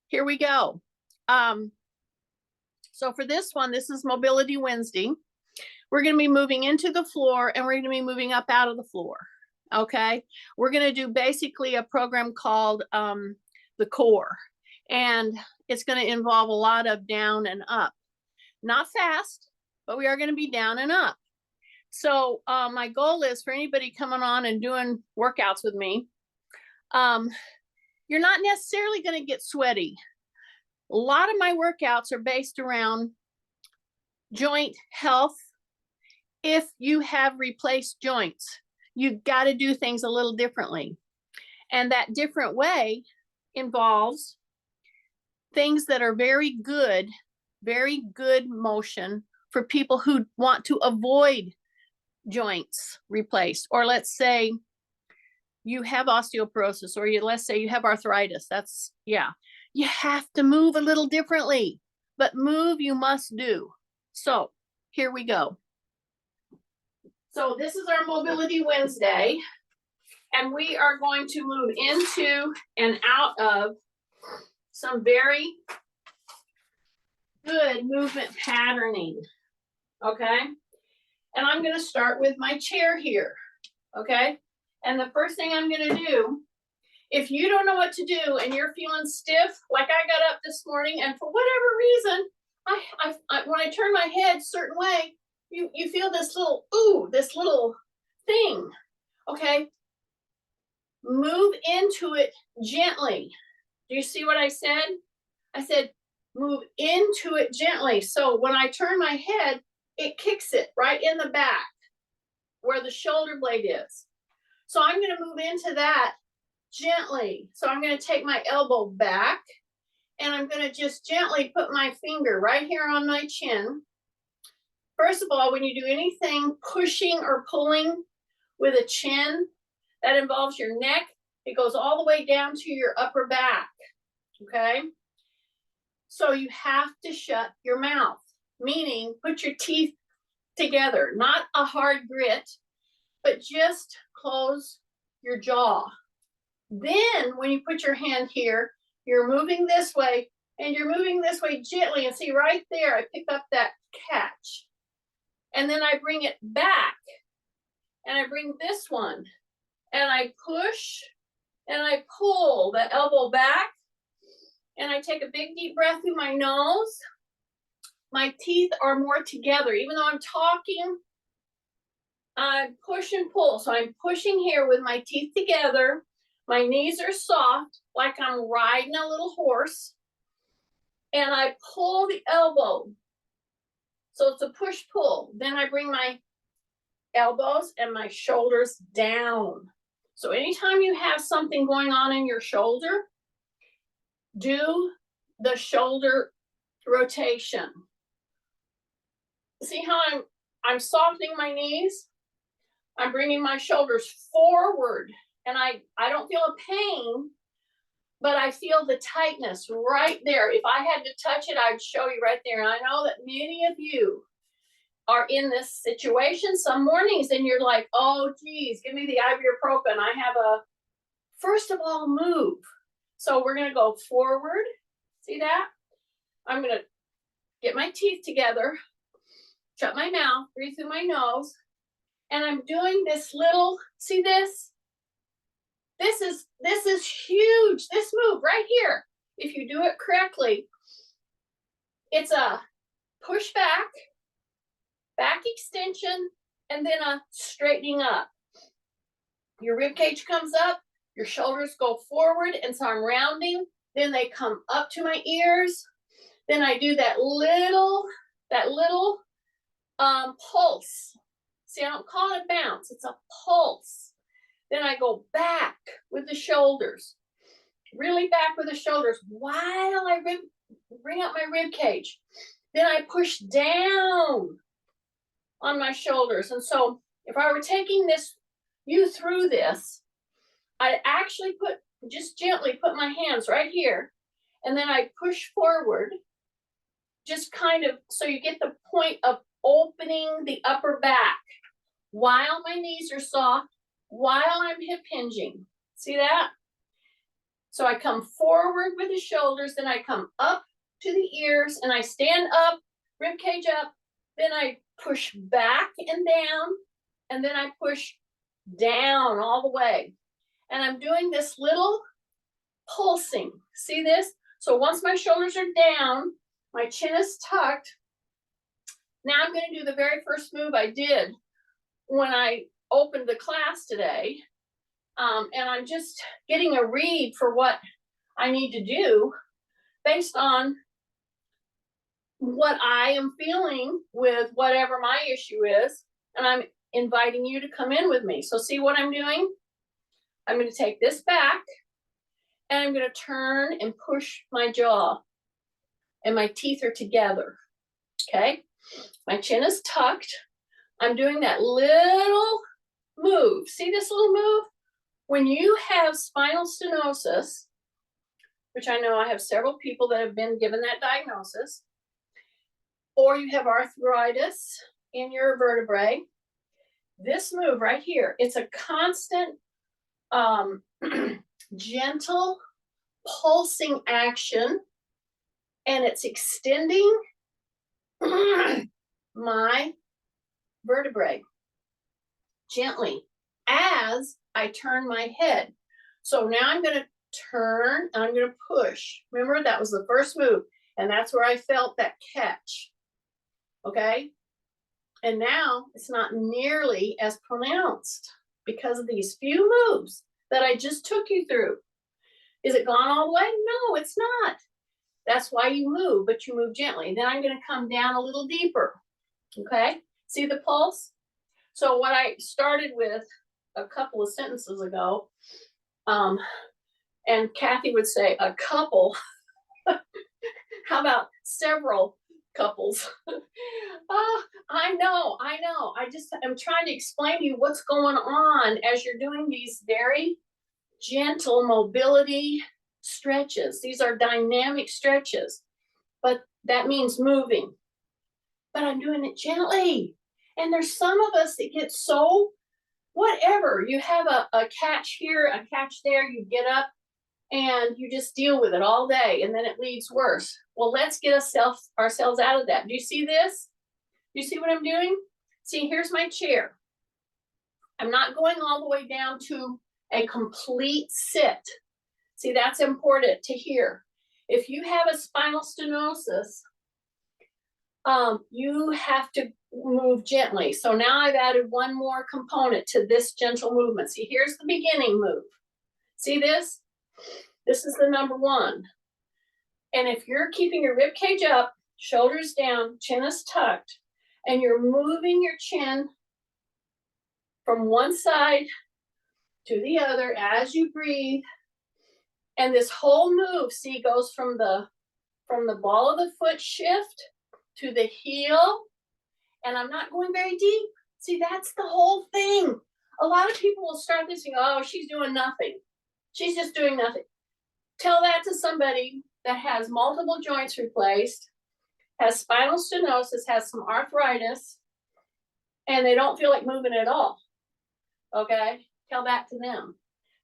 Here we go. So for this one, this is Mobility Wednesday. We're going to be moving into the floor and we're going to be moving up out of the floor. Okay. We're going to do basically a program called the core. And it's going to involve a lot of down and up. Not fast, but we are going to be down and up. So my goal is for anybody coming on and doing workouts with me, you're not necessarily going to get sweaty. A lot of my workouts are based around joint health. If you have replaced joints, you've got to do things a little differently. And that different way involves things that are very good motion for people who want to avoid joints replaced. Or let's say you have osteoporosis, or let's say you have arthritis. That's, yeah. You have to move a little differently, but move you must do. So here we go. So this is our Mobility Wednesday, and we are going to move into and out of some very good movement patterning, okay? And I'm gonna start with my chair here, okay? And the first thing I'm gonna do, if you don't know what to do and you're feeling stiff, like I got up this morning and for whatever reason, when I turn my head a certain way, you feel this little, ooh, this little thing, okay? Move into it gently. Do you see what I said? I said, move into it gently. So when I turn my head, it kicks it right in the back where the shoulder blade is. So I'm gonna move into that gently. So I'm going to take my elbow back and I'm going to just gently put my finger right here on my chin. First of all, when you do anything pushing or pulling with a chin, that involves your neck. It goes all the way down to your upper back, okay? So you have to shut your mouth, meaning put your teeth together, not a hard grit, but just close your jaw. Then when you put your hand here, you're moving this way and you're moving this way gently, and see right there, I pick up that catch. And then I bring it back and I bring this one and I push and I pull the elbow back and I take a big deep breath through my nose. My teeth are more together. Even though I'm talking, I push and pull. So I'm pushing here with my teeth together. My knees are soft, like I'm riding a little horse. And I pull the elbow. So it's a push-pull. Then I bring my elbows and my shoulders down. So anytime you have something going on in your shoulder, do the shoulder rotation. See how I'm softening my knees? I'm bringing my shoulders forward. And I don't feel a pain, but I feel the tightness right there. If I had to touch it, I'd show you right there. And I know that many of you are in this situation some mornings and you're like, oh, geez, give me the ibuprofen. I have first of all, move. So we're going to go forward. See that? I'm going to get my teeth together, shut my mouth, breathe through my nose. And I'm doing this little, see this? This is huge. This move right here, if you do it correctly, it's a push back, back extension, and then a straightening up. Your rib cage comes up, your shoulders go forward, and so I'm rounding. Then they come up to my ears. Then I do that little pulse. See, I don't call it bounce. It's a pulse. Then I go back with the shoulders, really back with the shoulders while I bring up my rib cage. Then I push down on my shoulders. And so if I were taking you through this, I actually just gently put my hands right here. And then I push forward, just kind of, so you get the point of opening the upper back while my knees are soft, while I'm hip hinging. See that? So I come forward with the shoulders, then I come up to the ears and I stand up, rib cage up, then I push back and down, and then I push down all the way. And I'm doing this little pulsing. See this? So once my shoulders are down, my chin is tucked. Now I'm going to do the very first move I did when I opened the class today. And I'm just getting a read for what I need to do based on what I am feeling with whatever my issue is. And I'm inviting you to come in with me. So see what I'm doing? I'm going to take this back and I'm going to turn and push my jaw, and my teeth are together. Okay. My chin is tucked. I'm doing that little move. See this little move? When you have spinal stenosis, which I know I have several people that have been given that diagnosis, or you have arthritis in your vertebrae, this move right here, it's a constant, gentle pulsing action, and it's extending my vertebrae gently as I turn my head. So now I'm going to turn and I'm going to push. Remember, that was the first move, and that's where I felt that catch. Okay. And now it's not nearly as pronounced because of these few moves that I just took you through. Is it gone all the way? No, it's not. That's why you move, but you move gently. Then I'm going to come down a little deeper. Okay. See the pulse? So what I started with a couple of sentences ago, and Kathy would say a couple. How about several couples? Oh, I know. I just am trying to explain to you what's going on as you're doing these very gentle mobility stretches. These are dynamic stretches, but that means moving. But I'm doing it gently. And there's some of us that get so whatever. You have a catch here, a catch there, you get up and you just deal with it all day, and then it leads worse. Well, let's get ourselves out of that. Do you see this? Do you see what I'm doing? See, here's my chair. I'm not going all the way down to a complete sit. See, that's important to hear. If you have a spinal stenosis, you have to move gently. So now I've added one more component to this gentle movement. See, here's the beginning move. See this? This is the number one. And if you're keeping your rib cage up, shoulders down, chin is tucked, and you're moving your chin from one side to the other as you breathe, and this whole move, see, goes from the ball of the foot shift to the heel, and I'm not going very deep. See, that's the whole thing. A lot of people will start this and go, oh, she's doing nothing. She's just doing nothing. Tell that to somebody that has multiple joints replaced, has spinal stenosis, has some arthritis, and they don't feel like moving at all. Okay? Tell that to them.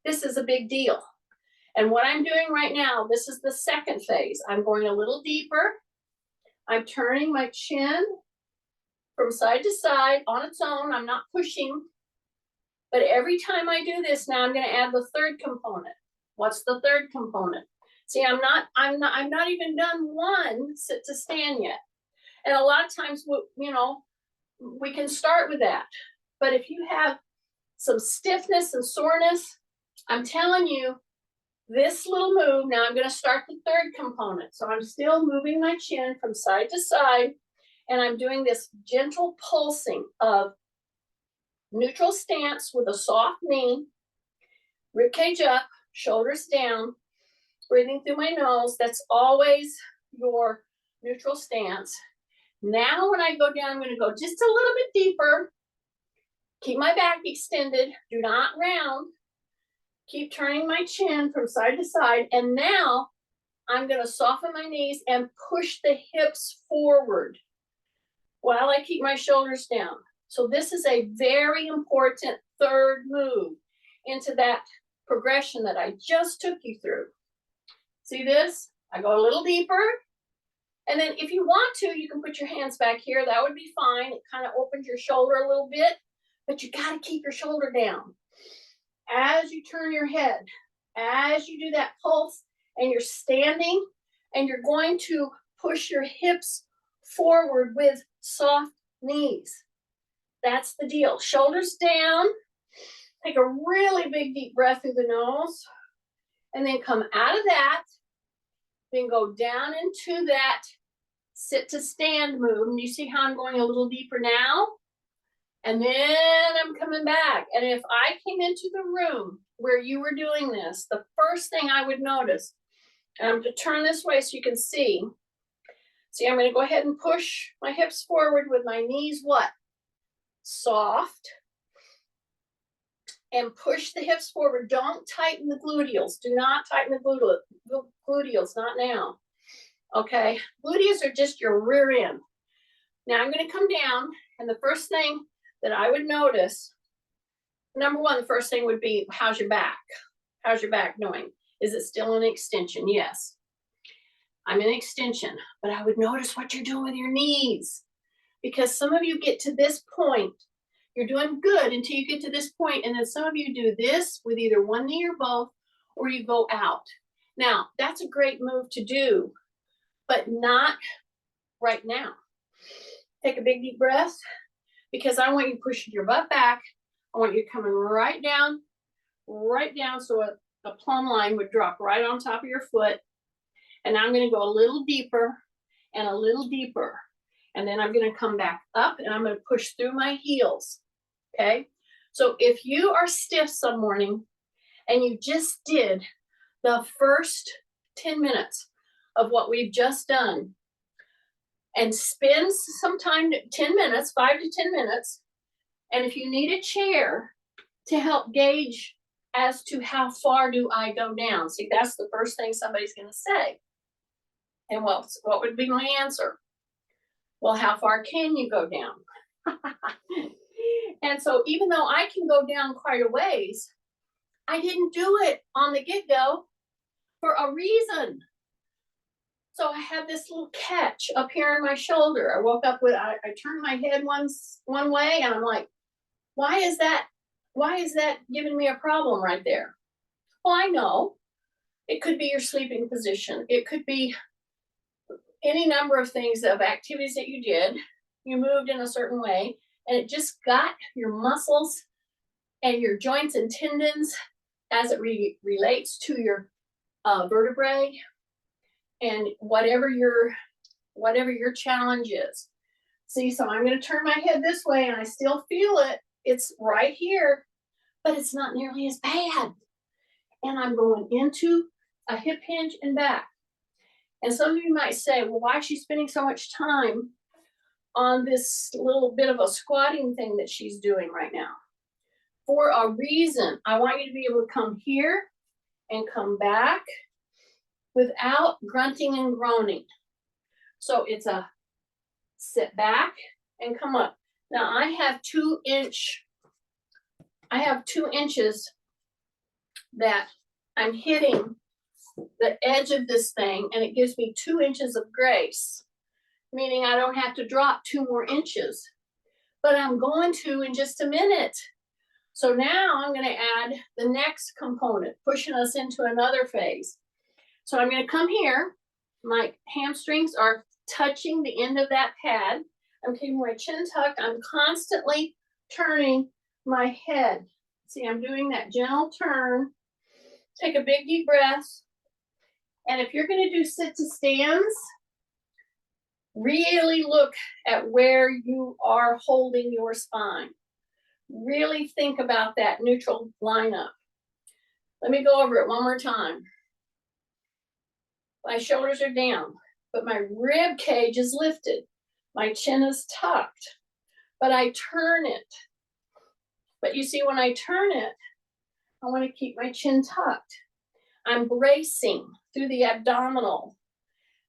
This is a big deal. And what I'm doing right now, this is the second phase. I'm going a little deeper. I'm turning my chin from side to side on its own. I'm not pushing. But every time I do this, now I'm going to add the third component. What's the third component? See, I'm not even done one sit to stand yet. And a lot of times, we can start with that. But if you have some stiffness and soreness, I'm telling you, this little move, now I'm going to start the third component. So I'm still moving my chin from side to side, and I'm doing this gentle pulsing of neutral stance with a soft knee, rib cage up, shoulders down, breathing through my nose. That's always your neutral stance. Now when I go down, I'm going to go just a little bit deeper. Keep my back extended. Do not round. Keep turning my chin from side to side. And now I'm going to soften my knees and push the hips forward while I keep my shoulders down. So this is a very important third move into that progression that I just took you through. See this? I go a little deeper. And then if you want to, you can put your hands back here. That would be fine. It kind of opens your shoulder a little bit, but you got to keep your shoulder down. As you turn your head, as you do that pulse, and you're standing, and you're going to push your hips forward with soft knees. That's the deal. Shoulders down. Take a really big deep breath through the nose, and then come out of that. Then go down into that sit to stand move. And you see how I'm going a little deeper now? And then I'm coming back. And if I came into the room where you were doing this, the first thing I would notice, and I'm going to turn this way so you can see. See, I'm going to go ahead and push my hips forward with my knees what? Soft. And push the hips forward. Don't tighten the gluteals. Do not tighten the gluteals, not now. Okay, gluteals are just your rear end. Now I'm going to come down, and the first thing that I would notice, number one, the first thing would be, how's your back? How's your back doing? Is it still an extension? Yes. I'm in extension, but I would notice what you're doing with your knees, because some of you get to this point. You're doing good until you get to this point, and then some of you do this with either one knee or both, or you go out. Now, that's a great move to do, but not right now. Take a big deep breath, because I want you pushing your butt back. I want you coming right down, so a plumb line would drop right on top of your foot. And I'm going to go a little deeper and a little deeper. And then I'm going to come back up, and I'm going to push through my heels. Okay, so if you are stiff some morning and you just did the first 10 minutes of what we've just done, and spend some time, 10 minutes, 5 to 10 minutes, and if you need a chair to help gauge as to how far do I go down, see, that's the first thing somebody's going to say. And what would be my answer? Well, how far can you go down? And so even though I can go down quite a ways, I didn't do it on the get-go for a reason. So I had this little catch up here in my shoulder. I woke up with, I turned my head one way, and I'm like, why is that giving me a problem right there? Well, I know. It could be your sleeping position. It could be any number of things, of activities that you did. You moved in a certain way, and it just got your muscles and your joints and tendons as it relates to your vertebrae and whatever your challenge is. See, so I'm going to turn my head this way, and I still feel it. It's right here, but it's not nearly as bad. And I'm going into a hip hinge and back. And some of you might say, well, why is she spending so much time on this little bit of a squatting thing that she's doing right now? For a reason. I want you to be able to come here and come back without grunting and groaning. So it's a sit back and come up. Now I have 2 inches that I'm hitting the edge of this thing, and it gives me 2 inches of grace, meaning I don't have to drop 2 more inches, but I'm going to in just a minute. So now I'm going to add the next component, pushing us into another phase. So I'm going to come here. My hamstrings are touching the end of that pad. I'm keeping my chin tucked. I'm constantly turning my head. See, I'm doing that gentle turn. Take a big deep breath. And if you're going to do sit to stands, really look at where you are holding your spine. Really think about that neutral lineup. Let me go over it one more time. My shoulders are down, but my rib cage is lifted. My chin is tucked, but I turn it. But you see, when I turn it, I want to keep my chin tucked. I'm bracing through the abdominal,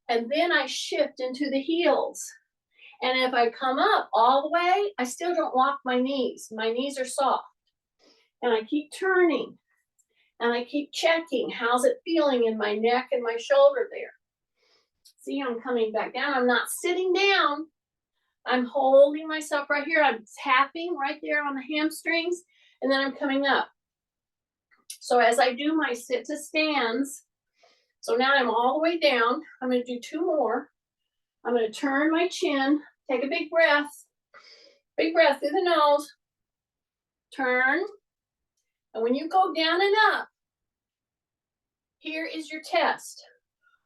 and then I shift into the heels. And if I come up all the way, I still don't lock my knees. My knees are soft. And I keep turning. And I keep checking, how's it feeling in my neck and my shoulder there? See, I'm coming back down. I'm not sitting down. I'm holding myself right here. I'm tapping right there on the hamstrings, and then I'm coming up. So as I do my sit to stands, so now I'm all the way down. I'm going to do 2 more. I'm going to turn my chin, take a big breath through the nose, turn. And when you go down and up, here is your test.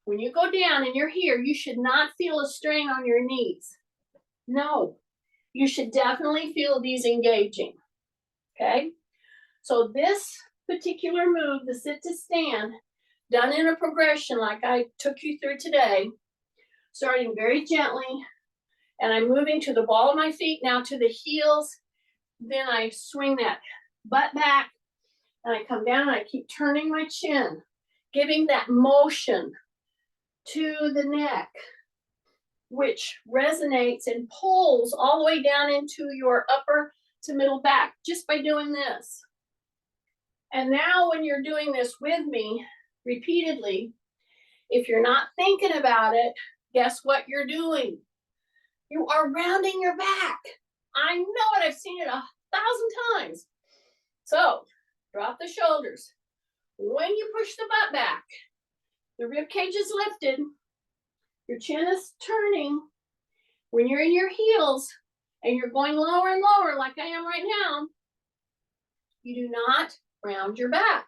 When you go down and you're here, you should not feel a strain on your knees. No, you should definitely feel these engaging, okay? So this particular move, the sit to stand, done in a progression like I took you through today, starting very gently, and I'm moving to the ball of my feet, now to the heels, then I swing that butt back, and I come down and I keep turning my chin, giving that motion to the neck, which resonates and pulls all the way down into your upper to middle back just by doing this. And now when you're doing this with me repeatedly, if you're not thinking about it, guess what you're doing? You are rounding your back. I know it, I've seen it 1,000 times. So drop the shoulders. When you push the butt back, the rib cage is lifted, your chin is turning. When you're in your heels and you're going lower and lower like I am right now, you do not round your back.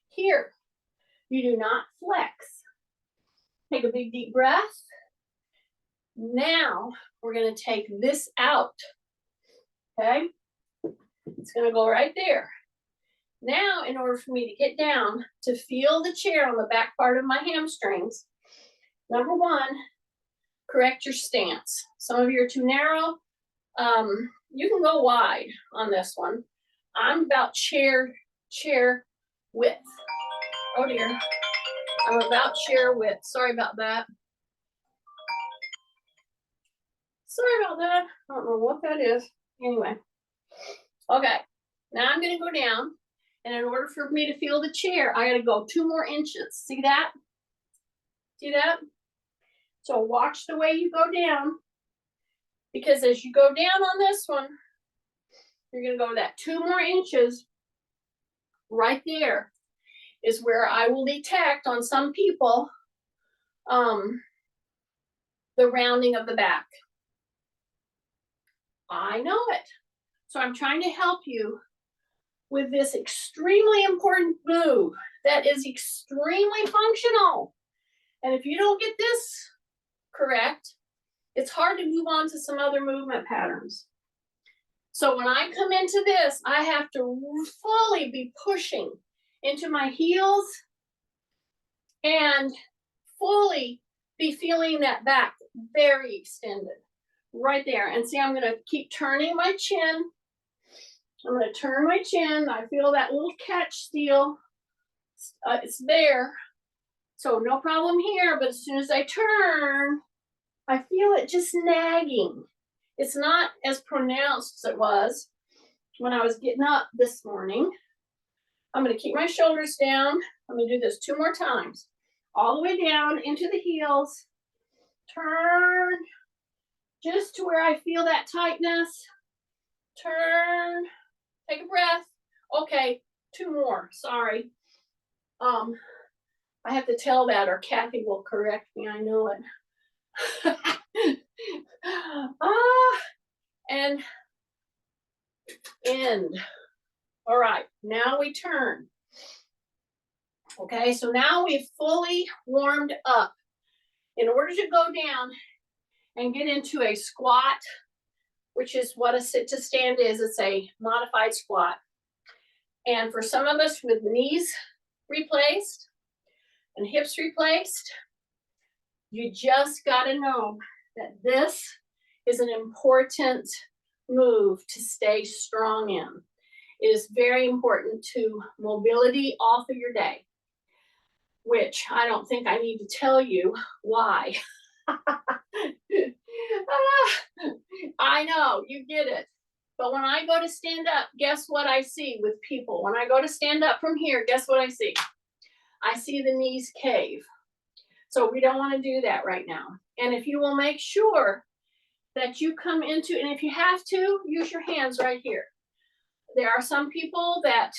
Here, you do not flex. Take a big deep breath. Now we're going to take this out. Okay? It's going to go right there. Now, in order for me to get down to feel the chair on the back part of my hamstrings, number 1, correct your stance. Some of you are too narrow. You can go wide on this one. I'm about chair width. Oh dear. I'm about chair width. Sorry about that. Sorry about that. I don't know what that is. Anyway. Okay. Now I'm going to go down. And in order for me to feel the chair, I got to go 2 more inches. See that? See that? So watch the way you go down. Because as you go down on this one, you're going to go that 2 more inches. Right there is where I will detect on some people the rounding of the back. I know it. So I'm trying to help you with this extremely important move that is extremely functional. And if you don't get this correct, it's hard to move on to some other movement patterns. So when I come into this, I have to fully be pushing into my heels and fully be feeling that back very extended right there. And see, I'm going to keep turning my chin. I'm going to turn my chin. I feel that little catch still. It's there. So no problem here. But as soon as I turn, I feel it just nagging. It's not as pronounced as it was when I was getting up this morning. I'm going to keep my shoulders down. I'm going to do this 2 more times. All the way down into the heels. Turn just to where I feel that tightness. Turn. Take a breath. Okay, 2 more. Sorry. I have to tell that or Kathy will correct me. I know it. And end. All right, now we turn. Okay, so now we've fully warmed up. In order to go down and get into a squat, which is what a sit to stand is, it's a modified squat. And for some of us with knees replaced and hips replaced, you just got to know that this is an important move to stay strong in. It is very important to mobility all through your day, which I don't think I need to tell you why. I know, you get it. But when I go to stand up, guess what I see with people? When I go to stand up from here, guess what I see? I see the knees cave. So we don't want to do that right now. And if you will make sure that you come into, and if you have to, use your hands right here. There are some people that,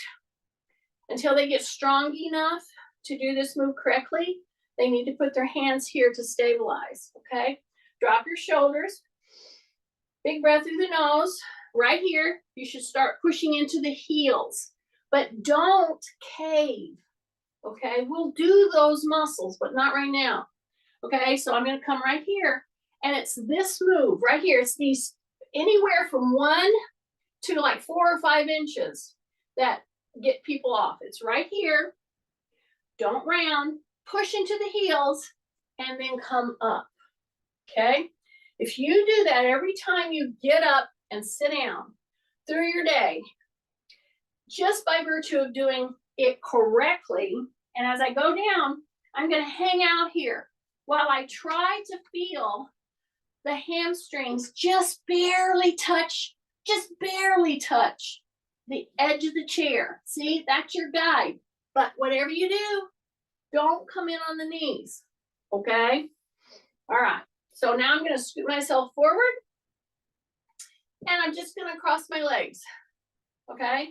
until they get strong enough to do this move correctly, they need to put their hands here to stabilize, okay? Drop your shoulders. Big breath through the nose. Right here, you should start pushing into the heels, but don't cave, okay? We'll do those muscles, but not right now, okay? So I'm gonna come right here, and it's this move right here. It's these anywhere from 1 to like 4 or 5 inches that get people off. It's right here. Don't round, push into the heels, and then come up, okay? If you do that every time you get up and sit down through your day, just by virtue of doing it correctly, and as I go down, I'm gonna hang out here while I try to feel the hamstrings just barely touch the edge of the chair. See, that's your guide. But whatever you do, don't come in on the knees, okay? All right, so now I'm gonna scoot myself forward, and I'm just gonna cross my legs, okay?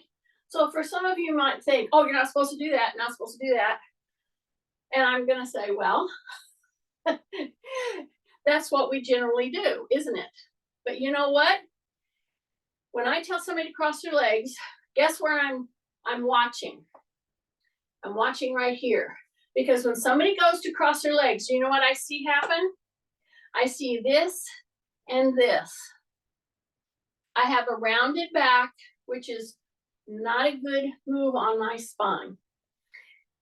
So for some of you might think, oh, you're not supposed to do that, not supposed to do that. And I'm gonna say, well, that's what we generally do, isn't it? But you know what? When I tell somebody to cross their legs, guess where I'm watching? I'm watching right here. Because when somebody goes to cross their legs, you know what I see happen? I see this and this. I have a rounded back, which is not a good move on my spine.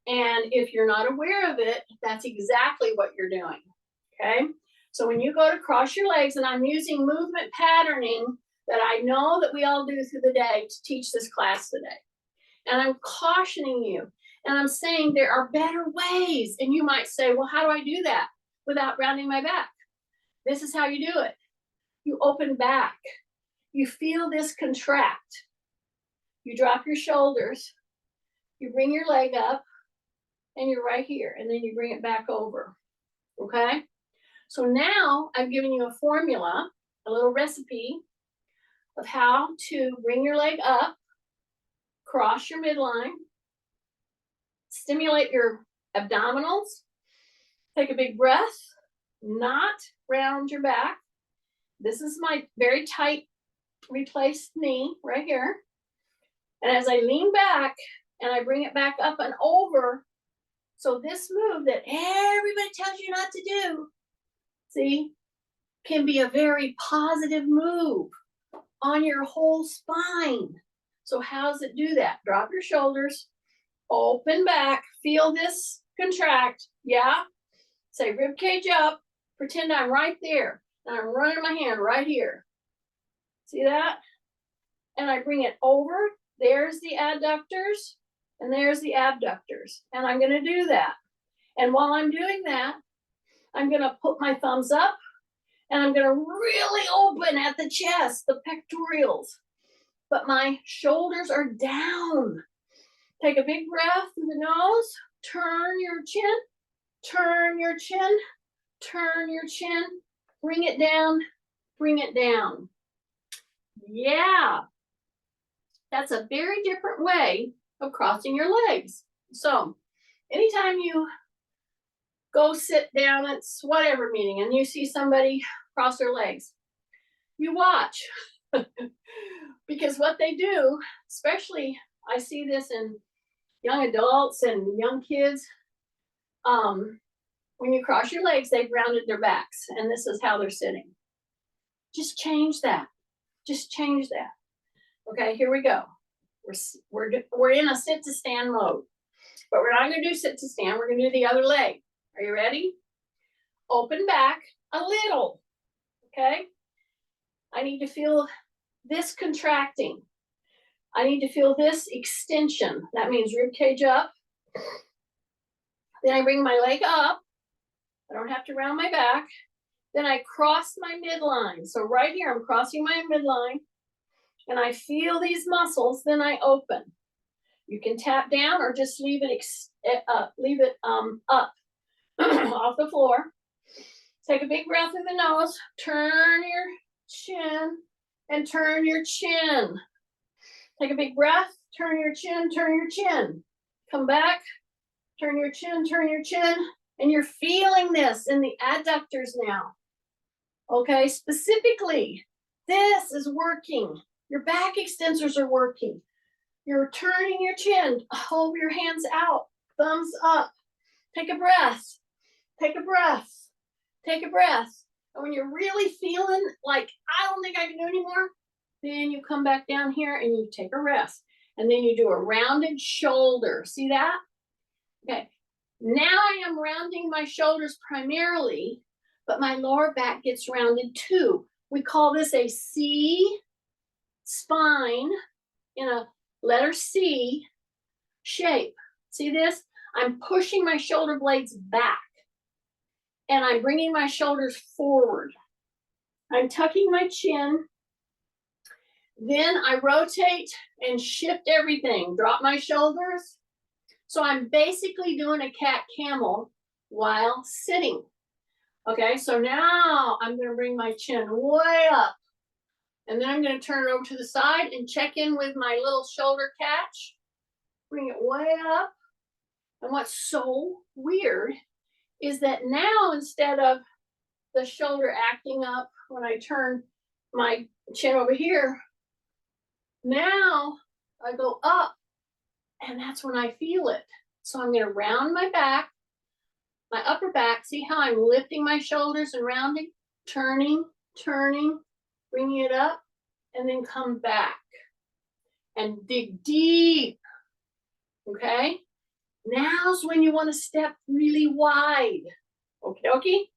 And if you're not aware of it, that's exactly what you're doing, okay? So when you go to cross your legs, and I'm using movement patterning that I know that we all do through the day to teach this class today. And I'm cautioning you, and I'm saying there are better ways. And you might say, well, how do I do that without rounding my back? This is how you do it. You open back. You feel this contract. You drop your shoulders. You bring your leg up, and you're right here. And then you bring it back over, okay? So now I've given you a formula, a little recipe of how to bring your leg up, cross your midline, stimulate your abdominals, take a big breath, not round your back. This is my very tight replaced knee right here. And as I lean back and I bring it back up and over, so this move that everybody tells you not to do, see, can be a very positive move on your whole spine. So how does it do that? Drop your shoulders, open back, feel this contract, yeah? Say rib cage up, pretend I'm right there, and I'm running my hand right here. See that? And I bring it over, there's the adductors, and there's the abductors. And I'm gonna do that. And while I'm doing that, I'm gonna put my thumbs up, and I'm gonna really open at the chest, the pectorals. But my shoulders are down. Take a big breath through the nose, turn your chin, turn your chin, turn your chin, bring it down, bring it down. Yeah, that's a very different way of crossing your legs. So anytime you go sit down at whatever meeting and you see somebody cross their legs, you watch. Because what they do, especially I see this in young adults and young kids, when you cross your legs, they've rounded their backs, and this is how they're sitting. Just change that. Just change that. Okay, here we go. We're in a sit to stand mode, but we're not going to do sit to stand. We're going to do the other leg. Are you ready? Open back a little. Okay. I need to feel this contracting. I need to feel this extension. That means rib cage up. Then I bring my leg up. I don't have to round my back. Then I cross my midline. So right here, I'm crossing my midline. and I feel these muscles, then I open. You can tap down or just leave it up off the floor. Take a big breath through the nose, turn your chin and turn your chin. Take a big breath, turn your chin, turn your chin. Come back, turn your chin, and you're feeling this in the adductors now. Okay, specifically, this is working. Your back extensors are working. You're turning your chin, hold your hands out, thumbs up. Take a breath, take a breath, take a breath. And when you're really feeling like, I don't think I can do anymore, then you come back down here and you take a rest. And then you do a rounded shoulder. See that? Okay. Now I am rounding my shoulders primarily, but my lower back gets rounded too. We call this a C spine in a letter C shape. See this? I'm pushing my shoulder blades back and I'm bringing my shoulders forward. I'm tucking my chin. Then I rotate and shift everything. Drop my shoulders. So I'm basically doing a cat camel while sitting. Okay, so now I'm going to bring my chin way up. And then I'm going to turn it over to the side and check in with my little shoulder catch. Bring it way up. And what's so weird is that now instead of the shoulder acting up when I turn my chin over here, now I go up and that's when I feel it. So I'm going to round my back, my upper back. See how I'm lifting my shoulders and rounding, turning, bringing it up, and then come back and dig deep. Okay? Now's when you want to step really wide. Okay?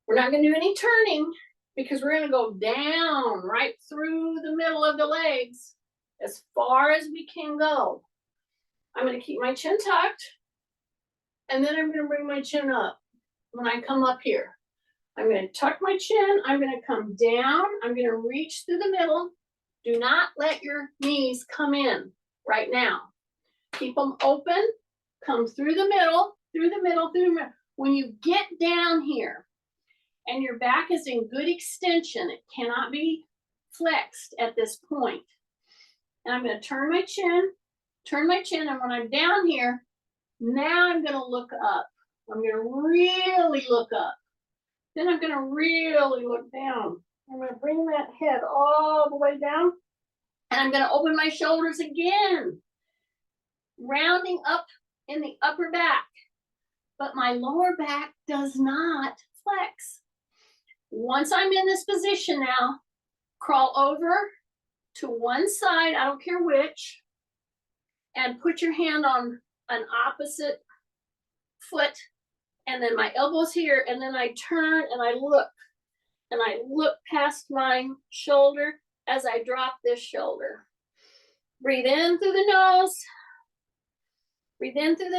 We're not going to do any turning because we're going to go down right through the middle of the legs as far as we can go. I'm going to keep my chin tucked, and then I'm going to bring my chin up when I come up here. I'm going to tuck my chin. I'm going to come down. I'm going to reach through the middle. Do not let your knees come in right now. Keep them open. Come through the middle, through the middle. When you get down here and your back is in good extension, it cannot be flexed at this point. And I'm going to turn my chin, and when I'm down here, now I'm going to look up. I'm going to really look up. Then I'm going to really look down. I'm going to bring that head all the way down, and I'm going to open my shoulders again, rounding up in the upper back. But my lower back does not flex. Once I'm in this position now, crawl over to one side, I don't care which, and put your hand on an opposite foot, and then my elbows here, and then I turn and I look past my shoulder as I drop this shoulder. Breathe in through the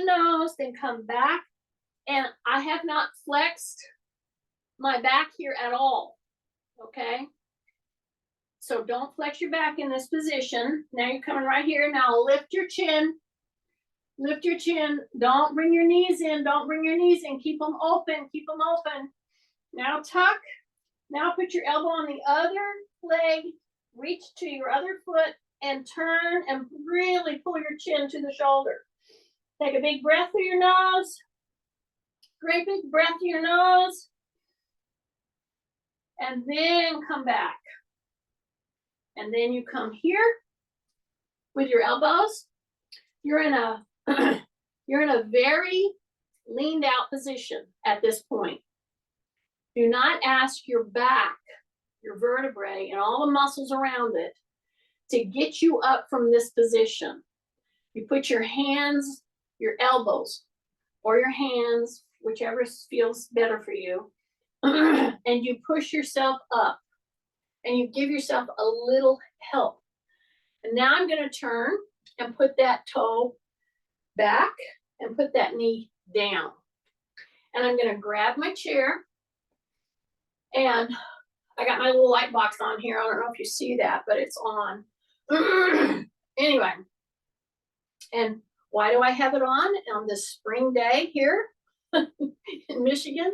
nose, then come back, and I have not flexed my back here at all, okay? So don't flex your back in this position. Now you're coming right here. Now lift your chin. Don't bring your knees in. Keep them open. Now tuck. Now put your elbow on the other leg. Reach to your other foot and turn and really pull your chin to the shoulder. Take a big breath through your nose. Great big breath through your nose. And then come back. And then you come here with your elbows. You're in a very leaned out position at this point. Do not ask your back, your vertebrae, and all the muscles around it to get you up from this position. You put your hands, your elbows, or your hands, whichever feels better for you, and you push yourself up. And you give yourself a little help. And now I'm going to turn and put that toe back and put that knee down. And I'm going to grab my chair and I got my little light box on here. I don't know if you see that, but it's on. Anyway, and why do I have it on this spring day here in Michigan?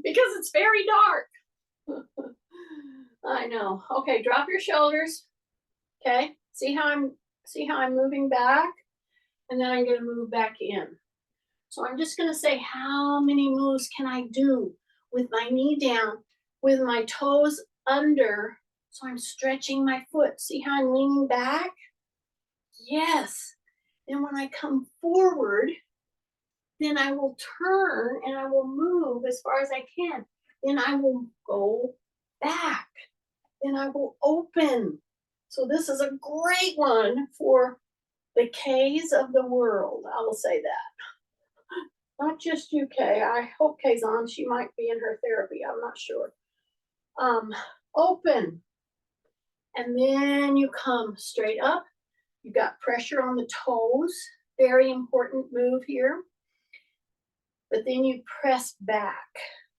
Because it's very dark. I know. Okay, drop your shoulders. Okay, see how I'm moving back, and then I'm going to move back in. So I'm just going to say, how many moves can I do with my knee down, with my toes under? So I'm stretching my foot. See how I'm leaning back? Yes. Then when I come forward, then I will turn and I will move as far as I can. Then I will go back. Then I will open. So this is a great one for the K's of the world. I will say that. Not just you, Kay. I hope Kay's on. She might be in her therapy. I'm not sure. Open. And then you come straight up. You got pressure on the toes. Very important move here. But then you press back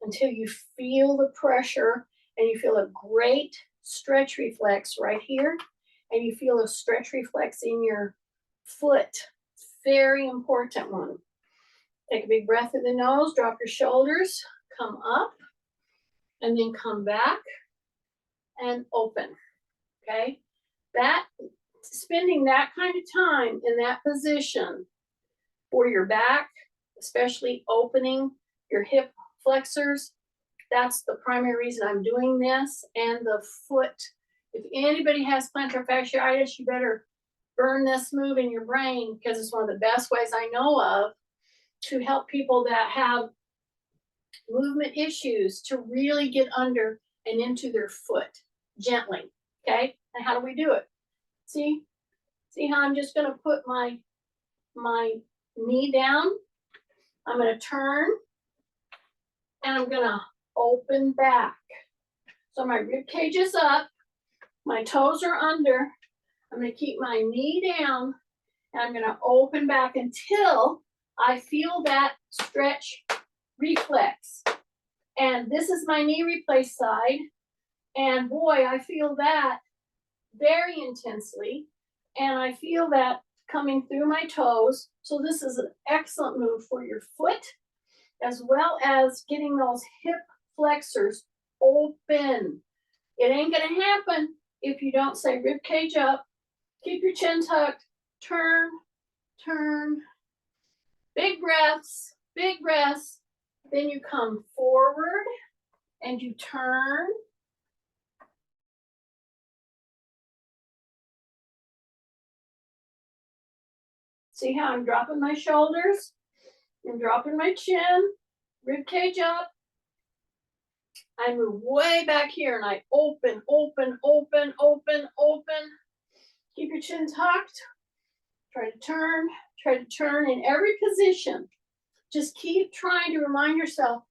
until you feel the pressure and you feel a great stretch reflex right here. And you feel a stretch reflex in your foot. Very important one. Take a big breath through the nose, drop your shoulders, come up, and then come back and open, okay? That, spending that kind of time in that position for your back, especially opening your hip flexors, that's the primary reason I'm doing this, and the foot. If anybody has plantar fasciitis, you better burn this move in your brain because it's one of the best ways I know of to help people that have movement issues to really get under and into their foot gently, okay? And how do we do it? See how I'm just gonna put my knee down. I'm gonna turn and I'm gonna open back. So my rib cage is up, my toes are under. I'm gonna keep my knee down and I'm gonna open back until I feel that stretch reflex. And this is my knee replace side. And boy, I feel that very intensely. And I feel that coming through my toes. So this is an excellent move for your foot, as well as getting those hip flexors open. It ain't gonna happen if you don't say rib cage up, keep your chin tucked, turn, turn, big breaths, big breaths. Then you come forward and you turn. See how I'm dropping my shoulders and dropping my chin, rib cage up. I move way back here and I open, open, open, open, open. Keep your chin tucked. Try to turn in every position. Just keep trying to remind yourself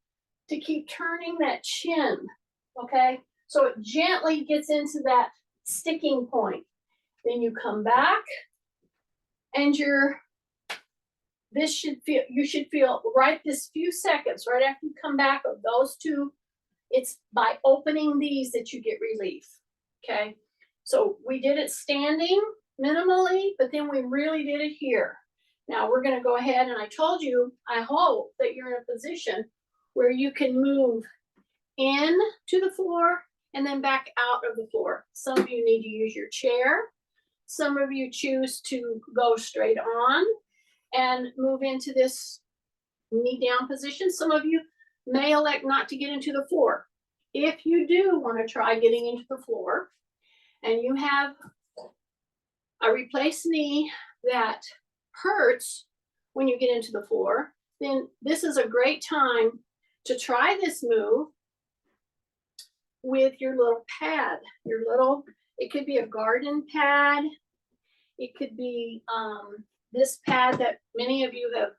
to keep turning that chin, okay? So it gently gets into that sticking point. Then you come back and you should feel right this few seconds, right after you come back of those two, it's by opening these that you get relief, okay? So we did it standing minimally, but then we really did it here. Now we're gonna go ahead, and I told you, I hope that you're in a position where you can move in to the floor and then back out of the floor. Some of you need to use your chair. Some of you choose to go straight on and move into this knee down position. Some of you may elect not to get into the floor. If you do want to try getting into the floor and you have a replaced knee that hurts when you get into the floor, then this is a great time to try this move with your little pad. It could be a garden pad. It could be this pad that many of you have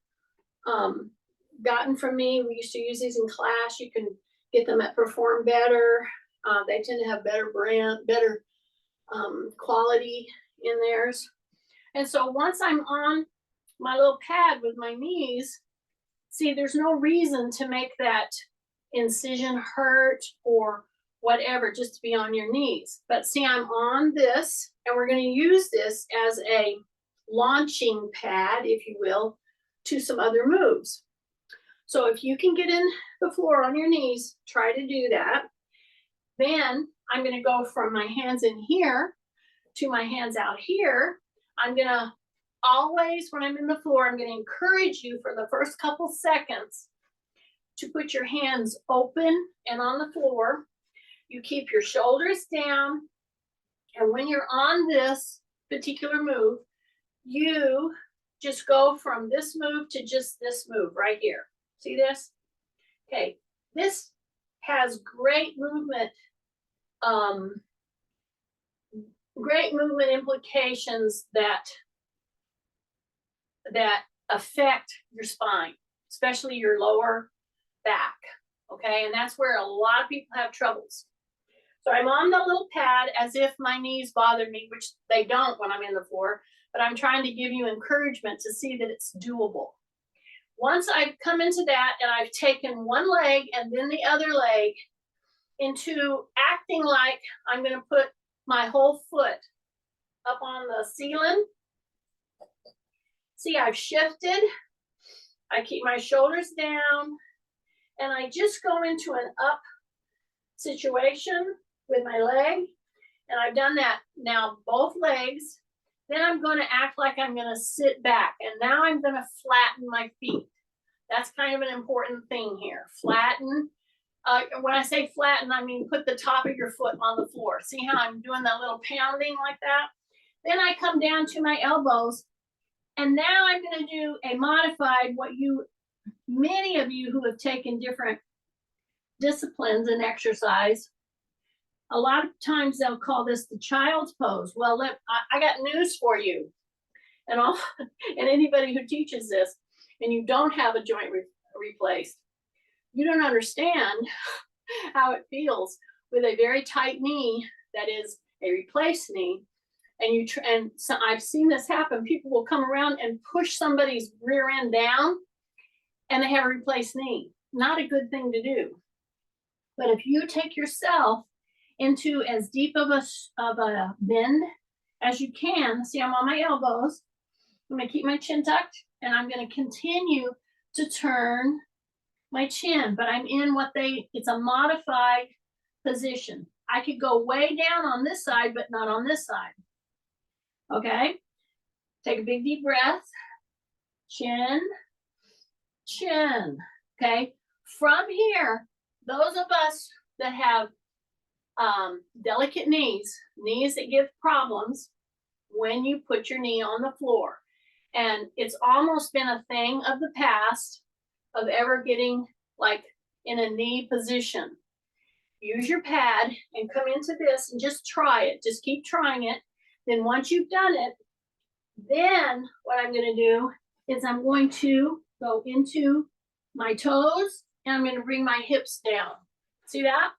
gotten from me. We used to use these in class. You can get them at Perform Better. They tend to have better quality in theirs. And so once I'm on my little pad with my knees, see, there's no reason to make that incision hurt or whatever, just to be on your knees. But see, I'm on this, and we're going to use this as a launching pad, if you will, to some other moves. So if you can get in the floor on your knees, try to do that. Then I'm going to go from my hands in here to my hands out here. I'm going to always, when I'm in the floor, I'm going to encourage you for the first couple seconds to put your hands open and on the floor. You keep your shoulders down. And when you're on this particular move, you just go from this move to just this move right here. See this? Okay, this has great movement implications that affect your spine, especially your lower back. Okay, and that's where a lot of people have troubles. So I'm on the little pad as if my knees bothered me, which they don't when I'm in the floor, but I'm trying to give you encouragement to see that it's doable. Once I've come into that and I've taken one leg and then the other leg into acting like I'm going to put my whole foot up on the ceiling. See, I've shifted. I keep my shoulders down and I just go into an up situation with my leg. And I've done that now both legs. Then I'm going to act like I'm going to sit back. And now I'm going to flatten my feet. That's kind of an important thing here. Flatten. When I say flatten, I mean put the top of your foot on the floor. See how I'm doing that little pounding like that? Then I come down to my elbows. And now I'm going to do a modified, many of you who have taken different disciplines in exercise, a lot of times they'll call this the child's pose. Well, I got news for you and anybody who teaches this, and you don't have a joint replaced, you don't understand how it feels with a very tight knee that is a replaced knee. And so I've seen this happen. People will come around and push somebody's rear end down and they have a replaced knee. Not a good thing to do. But if you take yourself into as deep of a bend as you can, see, I'm on my elbows. I'm going to keep my chin tucked, and I'm going to continue to turn my chin, but I'm in it's a modified position. I could go way down on this side, but not on this side. Okay? Take a big deep breath. Chin, chin. Okay? From here, those of us that have delicate knees that give problems when you put your knee on the floor. And it's almost been a thing of the past of ever getting like in a knee position. Use your pad and come into this and just try it. Just keep trying it. Then once you've done it, then what I'm going to do is I'm going to go into my toes and I'm going to bring my hips down. See that?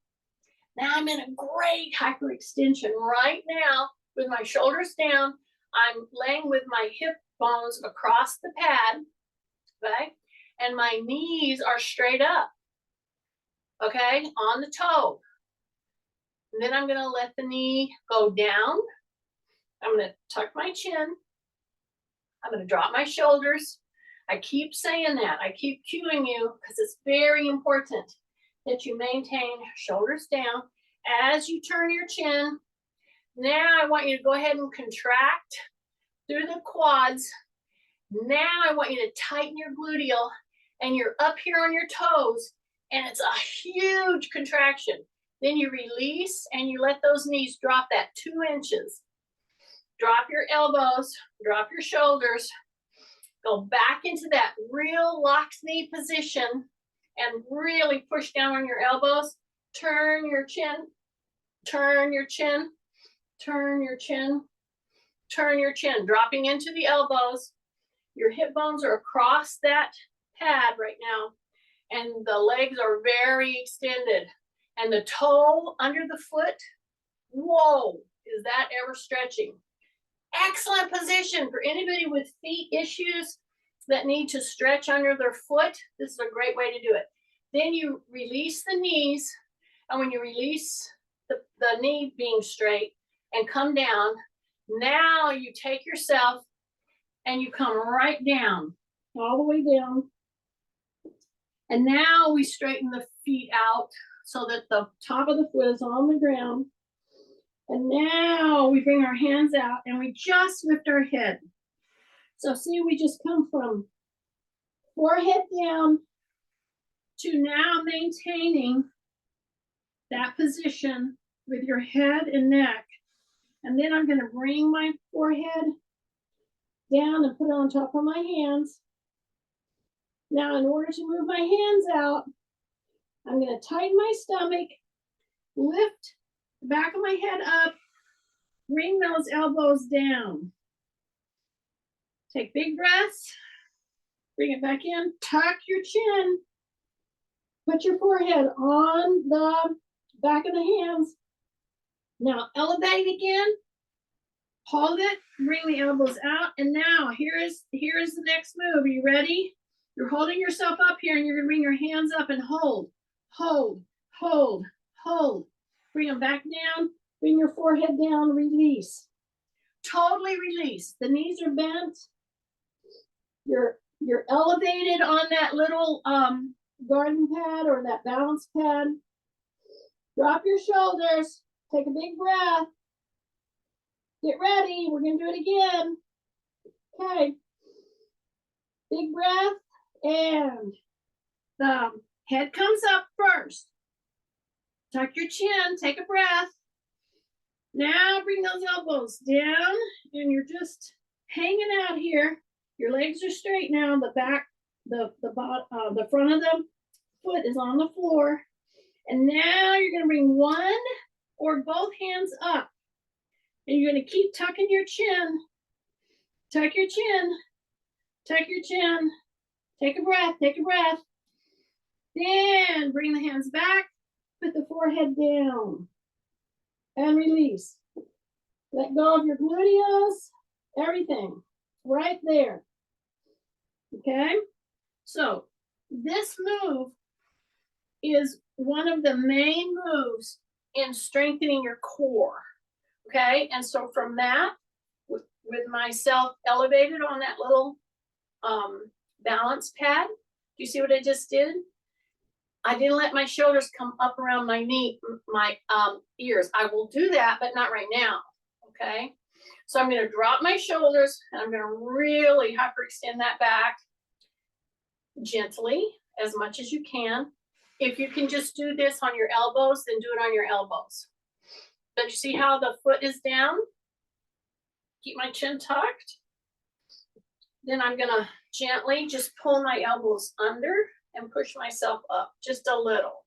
Now I'm in a great hyperextension right now with my shoulders down. I'm laying with my hip bones across the pad, okay? And my knees are straight up, okay, on the toe. And then I'm going to let the knee go down. I'm going to tuck my chin. I'm going to drop my shoulders. I keep saying that. I keep cueing you because it's very important that you maintain shoulders down. As you turn your chin, now I want you to go ahead and contract through the quads. Now I want you to tighten your gluteal, and you're up here on your toes, and it's a huge contraction. Then you release and you let those knees drop that 2 inches. Drop your elbows, drop your shoulders, go back into that real locked knee position and really push down on your elbows. Turn your chin, turn your chin, turn your chin, turn your chin, dropping into the elbows. Your hip bones are across that pad right now, and the legs are very extended. And the toe under the foot, whoa, is that ever stretching? Excellent position for anybody with feet issues that need to stretch under their foot. This is a great way to do it. Then you release the knees, And when you release the knee being straight and come down, now you take yourself and you come right down, all the way down. And now we straighten the feet out so that the top of the foot is on the ground. And now we bring our hands out and we just lift our head. So see, we just come from forehead down to now maintaining that position with your head and neck. And then I'm going to bring my forehead down and put it on top of my hands. Now, in order to move my hands out, I'm going to tighten my stomach, lift the back of my head up, bring those elbows down. Take big breaths, bring it back in, tuck your chin, put your forehead on the back of the hands. Now elevate again, hold it, bring the elbows out, and now here is the next move. Are you ready? You're holding yourself up here and you're gonna bring your hands up and hold, hold, hold, hold. Bring them back down, bring your forehead down, release. Totally release. The knees are bent. You're elevated on that little garden pad or that balance pad. Drop your shoulders, take a big breath. Get ready, we're gonna do it again. Okay. Big breath, and the head comes up first. Tuck your chin, take a breath. Now bring those elbows down, and you're just hanging out here. Your legs are straight now. The back, the front of the foot is on the floor. And now you're going to bring one or both hands up. And you're going to keep tucking your chin. Tuck your chin. Tuck your chin. Take a breath. Take a breath. Then bring the hands back. Put the forehead down. And release. Let go of your gluteus. Everything. Right there. Okay? So this move is one of the main moves in strengthening your core. Okay? And so from that, with myself elevated on that little balance pad, do you see what I just did? I didn't let my shoulders come up around my knee, my ears. I will do that, but not right now. Okay? So I'm going to drop my shoulders and I'm going to really hyperextend that back gently, as much as you can. If you can just do this on your elbows, then do it on your elbows. But you see how the foot is down? Keep my chin tucked. Then I'm going to gently just pull my elbows under and push myself up just a little.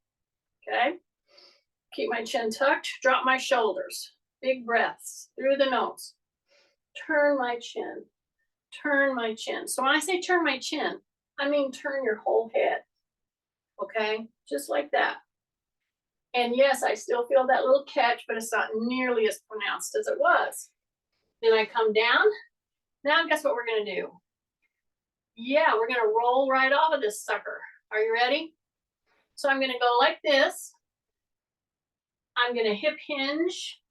Okay? Keep my chin tucked, drop my shoulders. Big breaths through the nose. Turn my chin, turn my chin. So when I say turn my chin, I mean turn your whole head, okay? Just like that. And yes, I still feel that little catch, but it's not nearly as pronounced as it was. Then I come down. Now guess what we're gonna do? Yeah, we're gonna roll right off of this sucker. Are you ready? So I'm gonna go like this. I'm gonna hip hinge.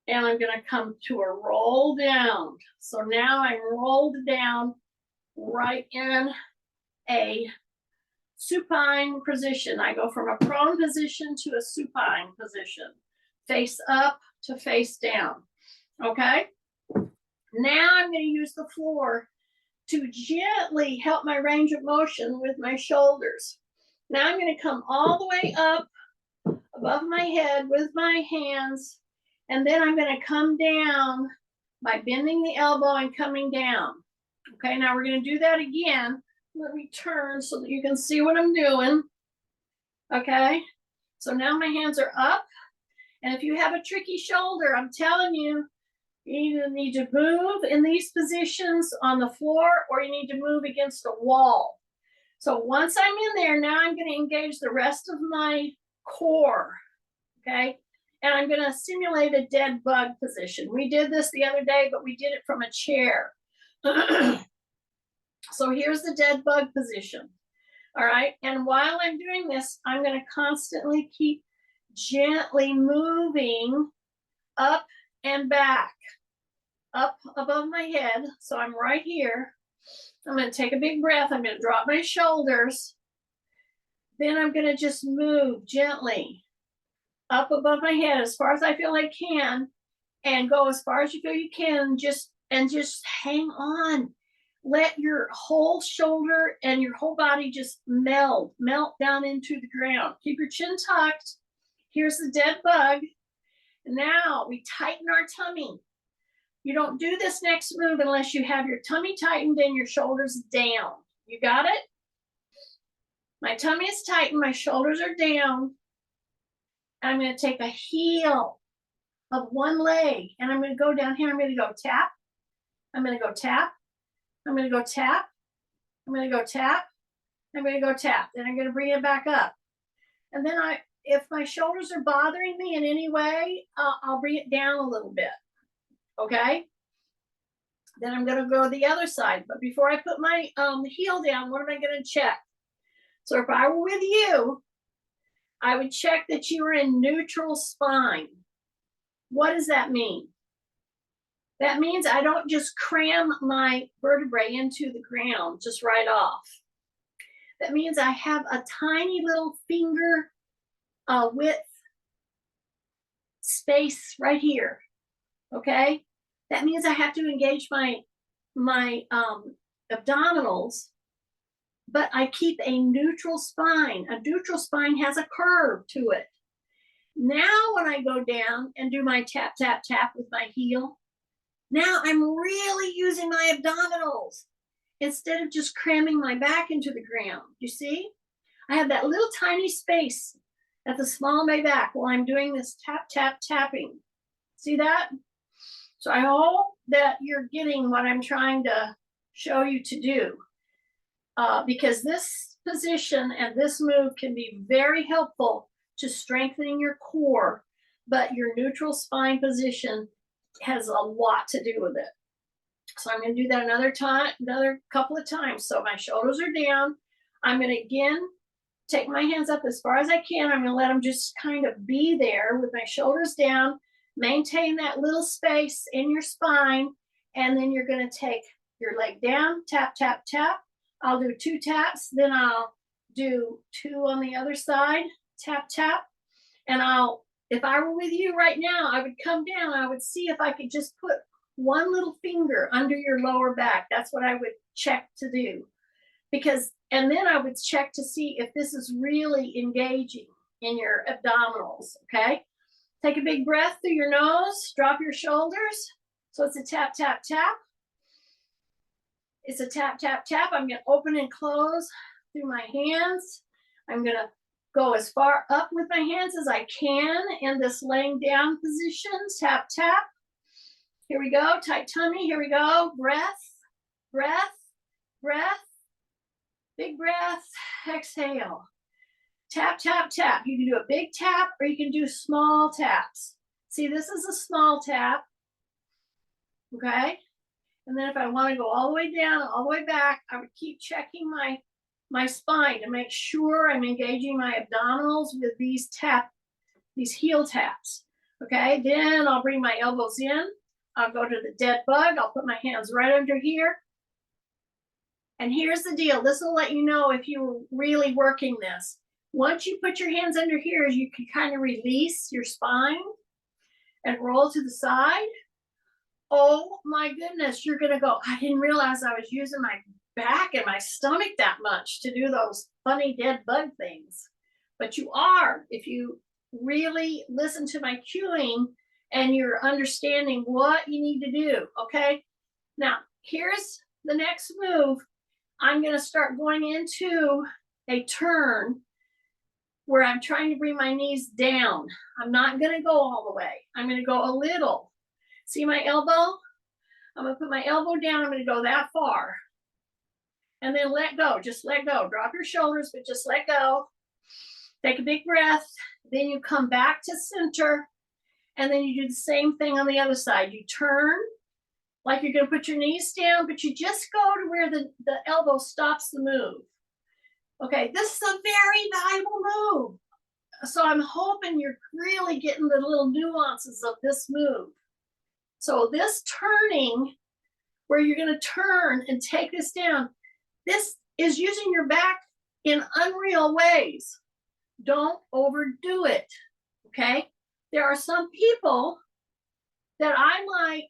And I'm going to come to a roll down. So now I'm rolled down right in a supine position. I go from a prone position to a supine position. Face up to face down. Okay? Now I'm going to use the floor to gently help my range of motion with my shoulders. Now I'm going to come all the way up above my head with my hands. And then I'm going to come down by bending the elbow and coming down. Okay, now we're going to do that again. Let me turn so that you can see what I'm doing. Okay, so now my hands are up. And if you have a tricky shoulder, I'm telling you, you either need to move in these positions on the floor or you need to move against a wall. So once I'm in there, now I'm going to engage the rest of my core. Okay. And I'm going to simulate a dead bug position. We did this the other day, but we did it from a chair. So here's the dead bug position. All right. And while I'm doing this, I'm going to constantly keep gently moving up and back, up above my head. So I'm right here. I'm going to take a big breath. I'm going to drop my shoulders. Then I'm going to just move gently up above my head as far as I feel I can, and go as far as you feel you can. Just hang on. Let your whole shoulder and your whole body just melt down into the ground. Keep your chin tucked. Here's the dead bug. Now we tighten our tummy. You don't do this next move unless you have your tummy tightened and your shoulders down. You got it? My tummy is tightened, my shoulders are down. I'm going to take a heel of one leg and I'm going to go down here. I'm going to go tap. I'm going to go tap. I'm going to go tap. I'm going to go tap. I'm going to go tap. Then I'm going to bring it back up. And then if my shoulders are bothering me in any way, I'll bring it down a little bit. Okay? Then I'm going to go the other side. But before I put my heel down, what am I going to check? So if I were with you, I would check that you are in neutral spine. What does that mean? That means I don't just cram my vertebrae into the ground just right off. That means I have a tiny little finger width space right here. Okay? That means I have to engage my abdominals, but I keep a neutral spine. A neutral spine has a curve to it. Now when I go down and do my tap, tap, tap with my heel, now I'm really using my abdominals instead of just cramming my back into the ground. You see? I have that little tiny space at the small of my back while I'm doing this tap, tap, tapping. See that? So I hope that you're getting what I'm trying to show you to do. Because this position and this move can be very helpful to strengthening your core, but your neutral spine position has a lot to do with it. So I'm going to do that another couple of times. So my shoulders are down. I'm going to again take my hands up as far as I can. I'm going to let them just kind of be there with my shoulders down. Maintain that little space in your spine, and then you're going to take your leg down, tap, tap, tap. I'll do 2 taps, then I'll do 2 on the other side, tap, tap. And if I were with you right now, I would come down, I would see if I could just put one little finger under your lower back. That's what I would check to do. And then I would check to see if this is really engaging in your abdominals, okay? Take a big breath through your nose, drop your shoulders. So it's a tap, tap, tap. It's a tap, tap, tap. I'm going to open and close through my hands. I'm going to go as far up with my hands as I can in this laying down position. Tap, tap. Here we go. Tight tummy. Here we go. Breath, breath, breath. Big breath. Exhale. Tap, tap, tap. You can do a big tap or you can do small taps. See, this is a small tap. Okay? And then if I want to go all the way down, all the way back, I would keep checking my spine to make sure I'm engaging my abdominals with these heel taps. Okay, then I'll bring my elbows in. I'll go to the dead bug. I'll put my hands right under here. And here's the deal. This will let you know if you're really working this. Once you put your hands under here, you can kind of release your spine and roll to the side. Oh my goodness, you're gonna go, I didn't realize I was using my back and my stomach that much to do those funny dead bug things. But you are, if you really listen to my cueing and you're understanding what you need to do, okay? Now, here's the next move. I'm gonna start going into a turn where I'm trying to bring my knees down. I'm not gonna go all the way. I'm gonna go a little. See my elbow? I'm gonna put my elbow down. I'm gonna go that far. And then let go, just let go. Drop your shoulders, but just let go. Take a big breath. Then you come back to center. And then you do the same thing on the other side. You turn like you're gonna put your knees down, but you just go to where the elbow stops the move. Okay, this is a very valuable move, So I'm hoping you're really getting the little nuances of this move. So this turning, where you're going to turn and take this down, this is using your back in unreal ways. Don't overdo it, okay? There are some people that I might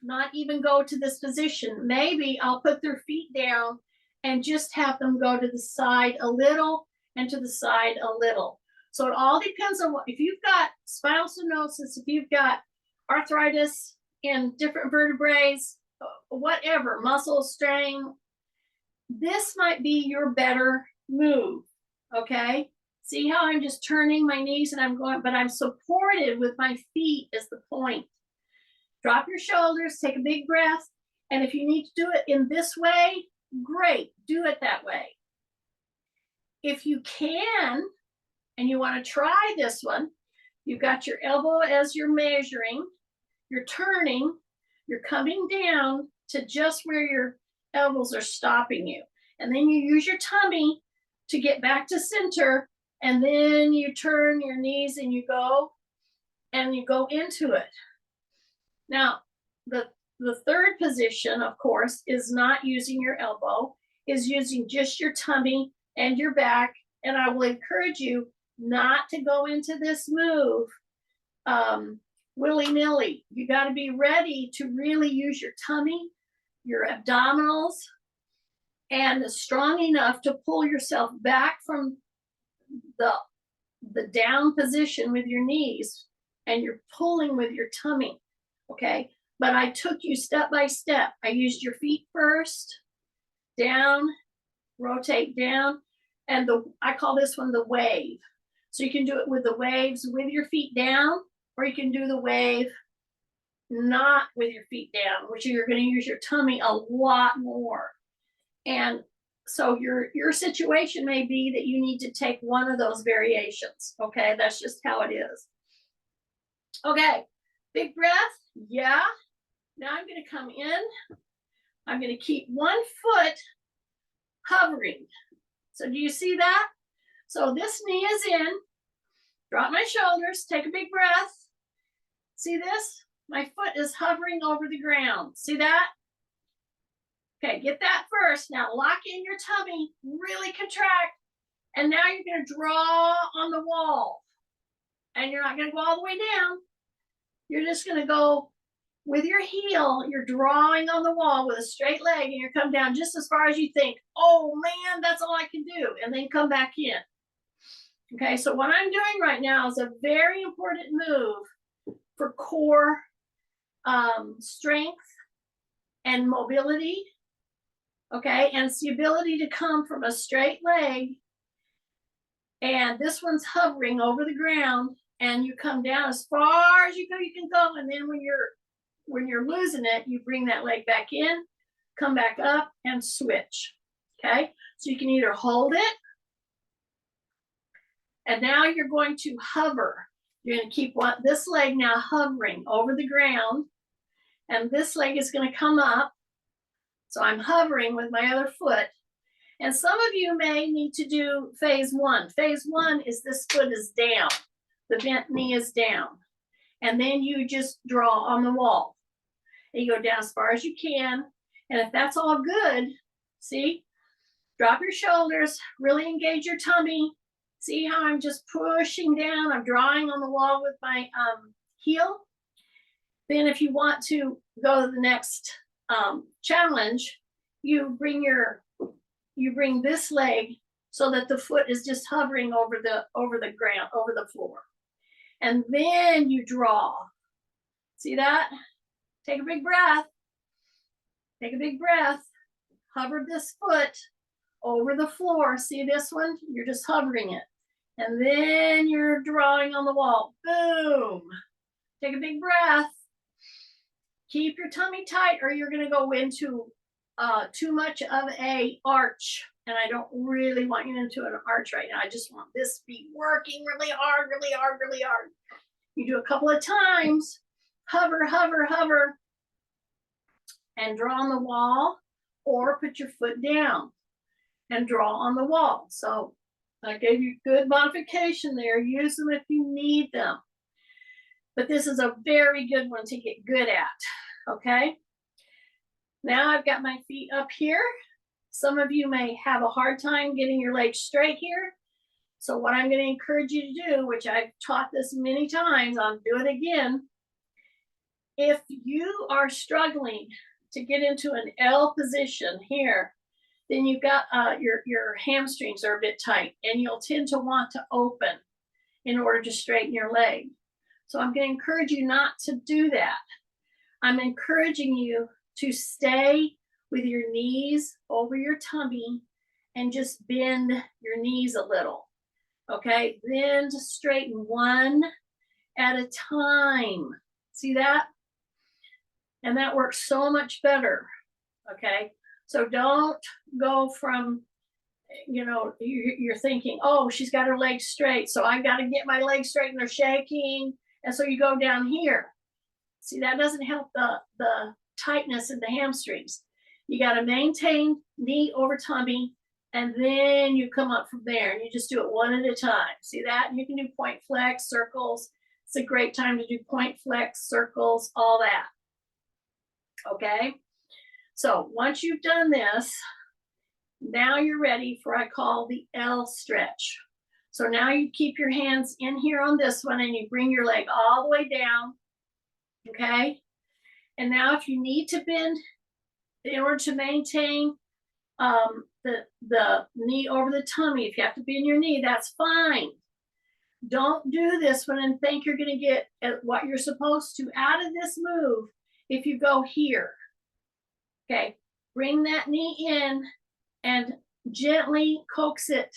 not even go to this position. Maybe I'll put their feet down and just have them go to the side a little and to the side a little. So it all depends on what, if you've got spinal stenosis, if you've got arthritis in different vertebrae, whatever, muscle strain, this might be your better move, okay? See how I'm just turning my knees and I'm going, but I'm supported with my feet is the point. Drop your shoulders, take a big breath, and if you need to do it in this way, great, do it that way. If you can, and you want to try this one, you've got your elbow as you're measuring, you're turning, you're coming down to just where your elbows are stopping you. And then you use your tummy to get back to center, and then you turn your knees and you go into it. Now, the third position, of course, is not using your elbow, is using just your tummy and your back. And I will encourage you not to go into this move willy-nilly. You got to be ready to really use your tummy, your abdominals, and strong enough to pull yourself back from the down position with your knees, and you're pulling with your tummy, okay? But I took you step by step. I used your feet first, down, rotate down, and I call this one the wave. So you can do it with the waves with your feet down, or you can do the wave not with your feet down, which you're going to use your tummy a lot more. And so your situation may be that you need to take one of those variations, okay? That's just how it is. Okay, big breath, yeah. Now I'm going to come in. I'm going to keep one foot hovering. So do you see that? So this knee is in. Drop my shoulders, take a big breath. See this? My foot is hovering over the ground. See that? Okay, get that first. Now lock in your tummy, really contract. And now you're going to draw on the wall. And you're not going to go all the way down. You're just going to go with your heel. You're drawing on the wall with a straight leg, and you're come down just as far as you think, oh man, that's all I can do. And then come back in. Okay, so what I'm doing right now is a very important move for core strength and mobility. Okay, and it's the ability to come from a straight leg, and this one's hovering over the ground, and you come down as far as you can go, and then when you're losing it, you bring that leg back in, come back up, and switch. Okay, so you can either hold it, and now you're going to hover. You're going to keep this leg now hovering over the ground, and this leg is going to come up. So I'm hovering with my other foot. And some of you may need to do phase one. Phase one is this foot is down. The bent knee is down. And then you just draw on the wall. And you go down as far as you can. And if that's all good, see, drop your shoulders, really engage your tummy. See how I'm just pushing down. I'm drawing on the wall with my heel. Then if you want to go to the next challenge, you bring this leg so that the foot is just hovering over the ground, over the floor. And then you draw. See that? Take a big breath. Take a big breath. Hover this foot over the floor. See this one? You're just hovering it. And then you're drawing on the wall. Boom. Take a big breath. Keep your tummy tight, or you're going to go into too much of a arch. And I don't really want you into an arch right now. I just want this to be working really hard, really hard, really hard. You do a couple of times. Hover, hover, hover. And draw on the wall, or put your foot down and draw on the wall. So I gave you good modification there. Use them if you need them. But this is a very good one to get good at, okay? Now I've got my feet up here. Some of you may have a hard time getting your legs straight here. So what I'm going to encourage you to do, which I've taught this many times, I'll do it again. If you are struggling to get into an L position here, then you've got your hamstrings are a bit tight and you'll tend to want to open in order to straighten your leg. So I'm going to encourage you not to do that. I'm encouraging you to stay with your knees over your tummy and just bend your knees a little. Okay, then to straighten one at a time. See that? And that works so much better. Okay, so don't go from, you know, you're thinking, oh, she's got her legs straight, so I got to get my legs straight, and they're shaking. And so you go down here. See, that doesn't help the tightness in the hamstrings. You got to maintain knee over tummy, and then you come up from there, and you just do it one at a time. See that? You can do point flex, circles. It's a great time to do point flex, circles, all that. Okay? So once you've done this, now you're ready for what I call the L stretch. So now you keep your hands in here on this one, and you bring your leg all the way down. Okay? And now if you need to bend in order to maintain the knee over the tummy, if you have to bend your knee, that's fine. Don't do this one and think you're going to get at what you're supposed to out of this move if you go here. Okay, bring that knee in and gently coax it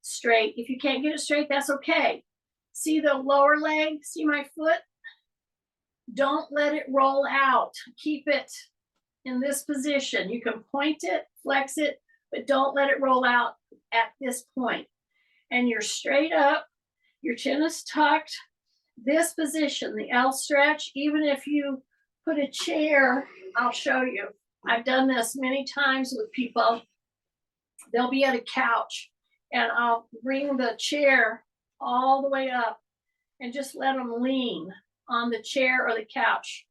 straight. If you can't get it straight, that's okay. See the lower leg? See my foot? Don't let it roll out. Keep it in this position. You can point it, flex it, but don't let it roll out at this point. And you're straight up, your chin is tucked. This position, the L stretch, even if you put a chair, I'll show you. I've done this many times with people. They'll be at a couch, and I'll bring the chair all the way up and just let them lean on the chair or the couch.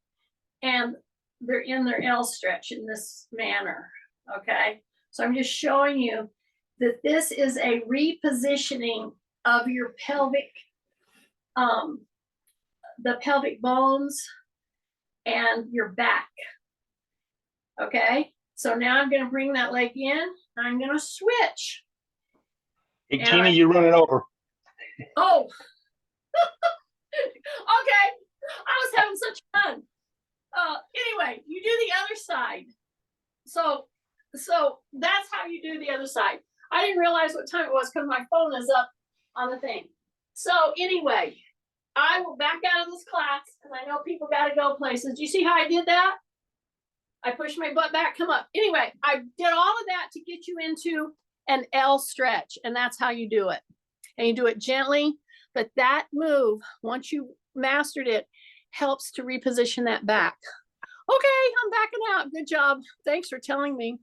And they're in their L stretch in this manner, okay? So I'm just showing you that this is a repositioning of your pelvic, the pelvic bones and your back, okay? So now I'm gonna bring that leg in, I'm gonna switch. Hey, Tina, you're running over. Oh, okay, I was having such fun. Anyway, you do the other side. So that's how you do the other side. I didn't realize what time it was because my phone is up on the thing. So anyway, I will back out of this class because I know people got to go places. Do you see how I did that? I pushed my butt back, come up. Anyway, I did all of that to get you into an L stretch, and that's how you do it. And you do it gently, but that move, once you mastered it, helps to reposition that back. Okay, I'm backing out. Good job. Thanks for telling me.